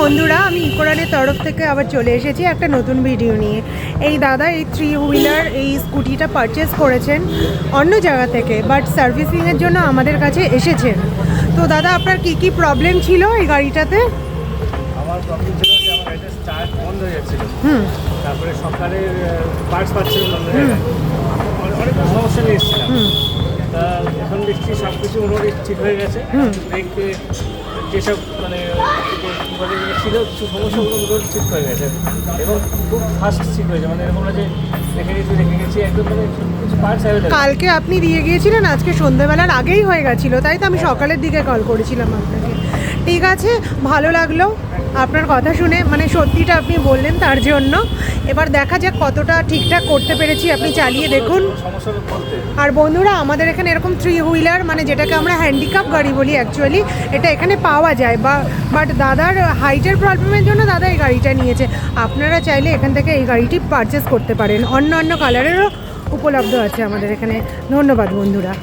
বন্ধুরা, আমি ইকোরানের তরফ থেকে আবার চলে এসেছি একটা নতুন ভিডিও নিয়ে। এই দাদা এই 3 হুইলার এই স্কুটিটা পারচেস করেছেন অন্য জায়গা থেকে, বাট সার্ভিসিংয়ের জন্য আমাদের কাছে এসেছেন। তো দাদা, আপনার কি কি প্রবলেম ছিল এই গাড়িটাতে? আমার প্রবলেম ছিল যে আমার গাড়িটা স্টার্ট বন্ধ হয়ে যাচ্ছিল। তারপরে সকালে পার্টস পাচ্ছিল না, অনেক সমস্যা নিয়ে এসেছিলাম। তা এখন দেখছি সব কিছু মোটামুটি ঠিক হয়ে গেছে। ব্রেক যেসব মানে ছিল কিছু সমস্যাগুলো মোটামুটি ঠিক হয়ে গেছে এবং খুব ফাস্ট ঠিক হয়েছে। মানে এরকম না যে রেখে গেছি একদম, মানে কিছু পার্টস অ্যাভেলেবল। কালকে আপনি দিয়ে গিয়েছিলেন, আজকে সন্ধ্যাবেলার আগেই হয়ে গেছিলো, তাই তো আমি সকালের দিকে কল করেছিলাম আপনাকে। ঠিক আছে, ভালো লাগলো আপনার কথা শুনে, মানে সত্যিটা আপনি বললেন তার জন্য। এবার দেখা যাক কতটা ঠিকঠাক করতে পেরেছি, আপনি চালিয়ে দেখুন। আর বন্ধুরা, আমাদের এখানে এরকম 3 হুইলার, মানে যেটাকে আমরা হ্যান্ডিক্যাপ গাড়ি বলি অ্যাকচুয়ালি, এটা এখানে পাওয়া যায়। বাট দাদার হাইটের প্রবলেমের জন্য দাদা এই গাড়িটা নিয়েছে। আপনারা চাইলে এখান থেকে এই গাড়িটি পারচেস করতে পারেন, অন্য অন্য কালারেরও উপলব্ধ আছে আমাদের এখানে। ধন্যবাদ বন্ধুরা।